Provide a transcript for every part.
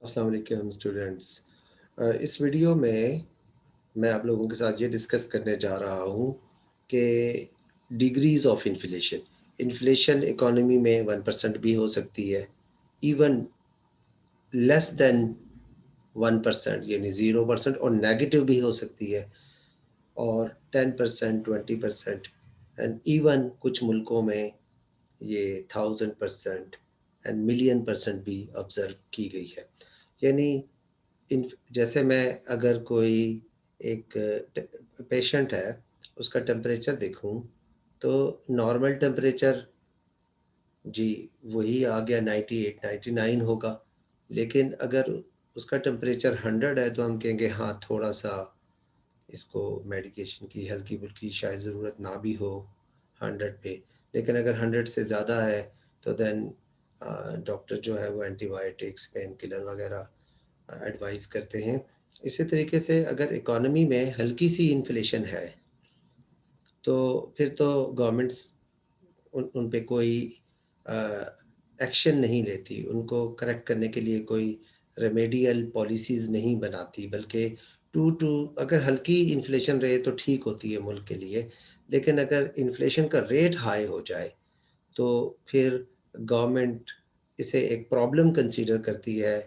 अस्सलाम वालेकुम स्टूडेंट्स। इस वीडियो में मैं आप लोगों के साथ ये डिस्कस करने जा रहा हूँ कि degrees of inflation. Inflation economy में 1% भी हो सकती है, इवन लेस देन 1% यानी 0% और नेगेटिव भी हो सकती है, और 10%, 20% एंड इवन कुछ मुल्कों में ये 1000% एंड मिलियन परसेंट भी ऑब्ज़र्व की गई है। यानी इन जैसे मैं अगर कोई एक पेशेंट है, उसका टेम्परेचर देखूं तो नॉर्मल टेम्परेचर जी वही आ गया 98 99 होगा। लेकिन अगर उसका टेम्परेचर 100 है तो हम कहेंगे हाँ थोड़ा सा इसको मेडिकेशन की हल्की फुल्की शायद ज़रूरत ना भी हो 100 पे। लेकिन अगर 100 से ज़्यादा है तो देन डॉक्टर जो है वो एंटीबायोटिक्स पेन किलर वगैरह एडवाइस करते हैं। इसी तरीके से अगर इकोनॉमी में हल्की सी इन्फ्लेशन है तो फिर तो गवर्नमेंट्स उन उन पे कोई एक्शन नहीं लेती, उनको करेक्ट करने के लिए कोई रेमेडियल पॉलिसीज़ नहीं बनाती, बल्कि टू टू अगर हल्की इन्फ्लेशन रहे तो ठीक होती है मुल्क के लिए। लेकिन अगर इन्फ्लेशन का रेट हाई हो जाए तो फिर गवर्नमेंट इसे एक प्रॉब्लम कंसीडर करती है,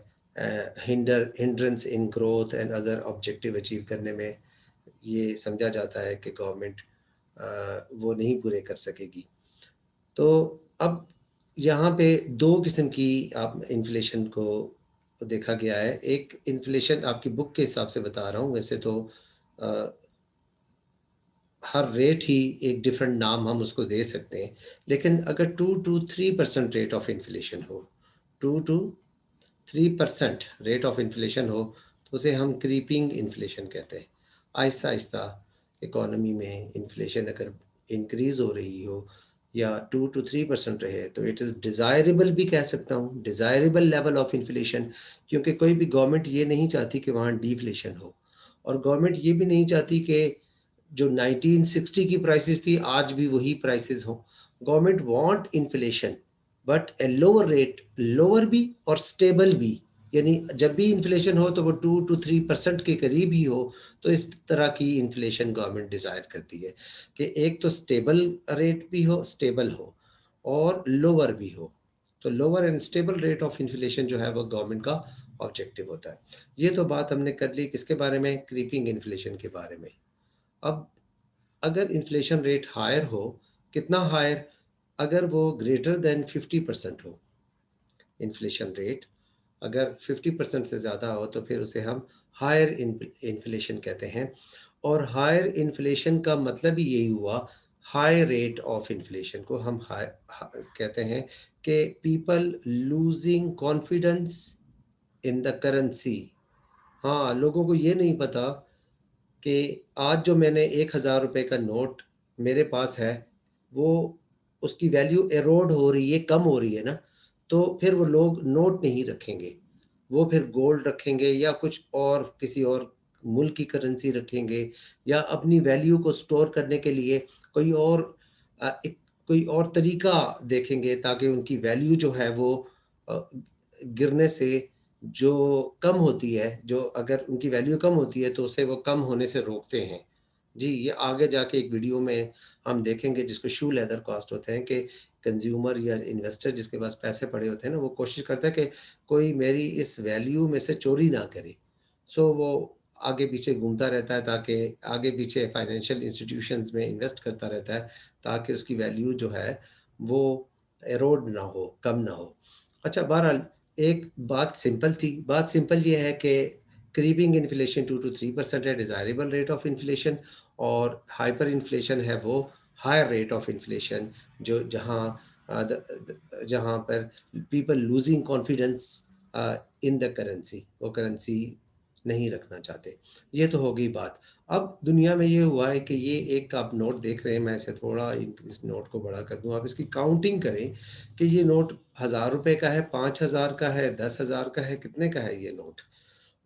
hindrance in growth and other objective achieve करने में। ये समझा जाता है कि गवर्नमेंट वो नहीं पूरे कर सकेगी। तो अब यहाँ पे दो किस्म की आप इन्फ्लेशन को देखा गया है। एक इन्फ्लेशन आपकी बुक के हिसाब से बता रहा हूँ, वैसे तो अ, हर रेट ही एक डिफरेंट नाम हम उसको दे सकते हैं। लेकिन अगर 2 to 3% रेट ऑफ इन्फ्लेशन हो, 2 to 3% रेट ऑफ इन्फ्लेशन हो, तो उसे हम क्रीपिंग इन्फ्लेशन कहते हैं। आहिस्ता आहिस्ता इकोनॉमी में इन्फ्लेशन अगर इंक्रीज़ हो रही हो या 2 to 3% रहे तो इट इज़ डिज़ायरेबल भी कह सकता हूँ, डिज़ायरेबल लेवल ऑफ इन्फ्लेशन। क्योंकि कोई भी गवर्नमेंट ये नहीं चाहती कि वहाँ डिफ्लेशन हो, और गवर्नमेंट ये भी नहीं चाहती कि जो 1960 की प्राइसेस थी आज भी वही प्राइसेस हो। Government want inflation but a lower rate, lower भी और स्टेबल भी। यानी जब भी इन्फ्लेशन हो तो वो 2 to 3% के करीब ही हो। तो इस तरह की इन्फ्लेशन गवर्नमेंट डिज़ायर करती है कि एक तो स्टेबल रेट भी हो, स्टेबल हो, और लोअर भी हो। तो lower and stable rate of inflation जो है वो गवर्नमेंट का ऑब्जेक्टिव होता है। ये तो बात हमने कर ली किसके बारे में, क्रीपिंग इन्फ्लेशन के बारे में। अब अगर इन्फ्लेशन रेट हायर हो, कितना हायर, अगर वो ग्रेटर देन 50% हो इन्फ्लेशन रेट, अगर 50% से ज़्यादा हो तो फिर उसे हम हायर इन्फ्लेशन कहते हैं। और हायर इन्फ्लेशन का मतलब ही यही हुआ, हाई रेट ऑफ इन्फ्लेशन को हम कहते हैं कि people losing confidence in the currency. हाँ, लोगों को ये नहीं पता कि आज जो मैंने 1000 रुपये का नोट मेरे पास है, वो उसकी वैल्यू एरोड हो रही है, कम हो रही है ना। तो फिर वो लोग नोट नहीं रखेंगे, वो फिर गोल्ड रखेंगे या कुछ और किसी और मुल्क की करेंसी रखेंगे, या अपनी वैल्यू को स्टोर करने के लिए कोई और एक कोई और तरीका देखेंगे ताकि उनकी वैल्यू जो है वो अ, गिरने से जो कम होती है, जो अगर उनकी वैल्यू कम होती है तो उसे वो कम होने से रोकते हैं। जी, ये आगे जाके एक वीडियो में हम देखेंगे जिसको शू लेदर कॉस्ट होते हैं कि कंज्यूमर या इन्वेस्टर जिसके पास पैसे पड़े होते हैं ना, वो कोशिश करता है कि कोई मेरी इस वैल्यू में से चोरी ना करे। सो वो आगे पीछे घूमता रहता है ताकि आगे पीछे फाइनेंशियल इंस्टीट्यूशंस में इन्वेस्ट करता रहता है ताकि उसकी वैल्यू जो है वो एरोड ना हो, कम ना हो। अच्छा, बहरहाल एक बात सिंपल थी। बात सिंपल ये है कि क्रीपिंग इन्फ्लेशन 2 to 3% है डिज़ायरेबल रेट ऑफ इन्फ्लेशन, और हाइपर इन्फ्लेशन है वो हायर रेट ऑफ इन्फ्लेशन जो जहाँ पर people losing confidence in the currency, वो करेंसी नहीं रखना चाहते। ये तो हो गई बात। अब दुनिया में ये हुआ है कि ये एक आप नोट देख रहे हैं, मैं इसे थोड़ा इस नोट को बड़ा कर दूँ, आप इसकी काउंटिंग करें कि ये नोट 1000 रुपये का है, 5000 का है, 10,000 का है, कितने का है ये नोट,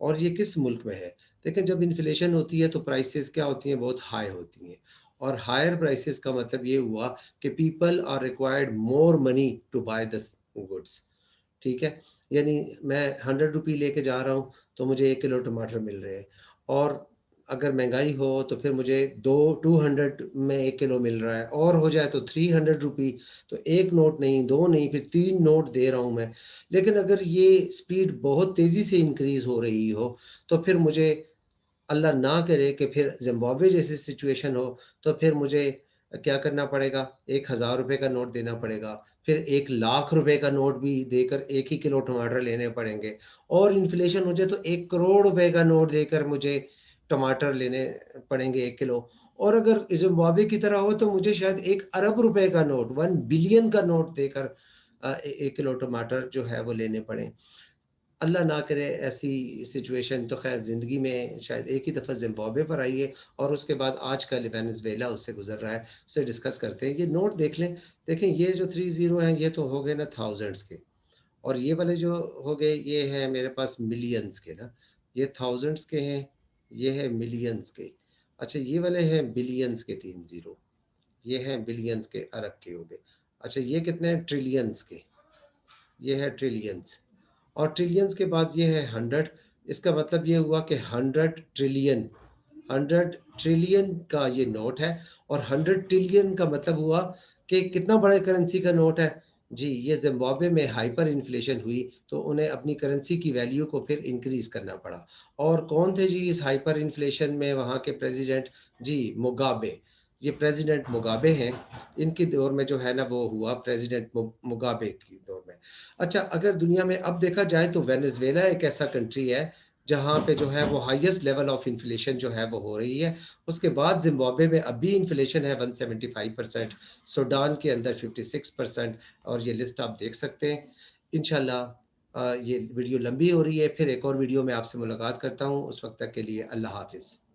और ये किस मुल्क में है। लेकिन जब इन्फ्लेशन होती है तो प्राइसेस क्या होती हैं, बहुत हाई होती हैं। और हायर प्राइसेस का मतलब ये हुआ कि people are required more money to buy the goods. ठीक है। यानी मैं 100 रुपये लेके जा रहा हूँ, तो मुझे 1 किलो टमाटर मिल रहे हैं। और अगर महँगाई हो तो फिर मुझे 200 में 1 किलो मिल रहा है, और हो जाए तो 300 रुपये, तो 1 नोट नहीं, 2 नहीं, फिर 3 नोट दे रहा हूँ मैं। लेकिन अगर ये स्पीड बहुत तेज़ी से इंक्रीज़ हो रही हो, तो फिर मुझे, अल्लाह ना करे कि फिर ज़िम्बाब्वे जैसी सिचुएशन हो, तो फिर मुझे क्या करना पड़ेगा? 1000 रुपए का नोट देना पड़ेगा, फिर 1 लाख रुपए का नोट भी देकर 1 ही किलो टमाटर लेने पड़ेंगे, और इन्फ्लेशन हो जाए तो 1 करोड़ रुपए का नोट देकर मुझे टमाटर लेने पड़ेंगे 1 किलो। और अगर ज़िम्बाब्वे की तरह हो तो मुझे शायद 1 अरब रुपए का नोट, 1 बिलियन का नोट देकर 1 किलो टमाटर जो है वो लेने पड़ें। अल्लाह ना करे ऐसी सिचुएशन, तो ख़ैर ज़िंदगी में शायद एक ही दफ़ा ज़िम्बाब्वे पर आई है, और उसके बाद आजकल वेनेज़ुएला उससे गुज़र रहा है, उससे डिस्कस करते हैं। ये नोट देख लें, देखें ये जो 3 ज़ीरो हैं, ये तो हो गए ना थाउज़ेंड्स के, और ये वाले जो हो गए ये हैं मेरे पास मिलियंस के ना, ये थाउज़ेंड्स के हैं, ये है मिलियंस के। अच्छा, ये वाले हैं बिलियंस के 3 ज़ीरो, ये हैं बिलियंस के, अरब के हो गए। अच्छा, ये कितने हैं? ट्रिलियंस के, ये है ट्रिलियंस। और ट्रिलियंस के बाद ये है 100। इसका मतलब ये हुआ कि 100 ट्रिलियन, 100 ट्रिलियन का ये नोट है, और 100 ट्रिलियन का मतलब हुआ कि कितना बड़ा करेंसी का नोट है। जी, ये ज़िम्बाब्वे में हाइपर इन्फ्लेशन हुई, तो उन्हें अपनी करेंसी की वैल्यू को फिर इंक्रीज़ करना पड़ा। और कौन थे जी इस हाइपर इन्फ्लेशन में वहाँ के प्रेज़िडेंट? जी, मुगाबे। ये प्रेज़िडेंट मुगाबे हैं, इनके दौर में जो है ना वो हुआ, प्रेज़िडेंट मुगाबे के दौर में। अच्छा, अगर दुनिया में अब देखा जाए तो वेनेज़ुएला एक ऐसा कंट्री है, जहाँ पे जो है वो हाईएस्ट लेवल ऑफ इन्फ्लेशन जो है वो हो रही है। उसके बाद ज़िम्बाब्वे में अब भी इन्फ्लेशन है 175%, सूडान के अंदर 56%, और ये लिस्ट आप देख सकते हैं। इंशाल्लाह ये वीडियो लंबी हो रही है, फिर एक और वीडियो में आपसे मुलाकात करता हूँ। उस वक़्त तक के लिए अल्लाह हाफ़िज़।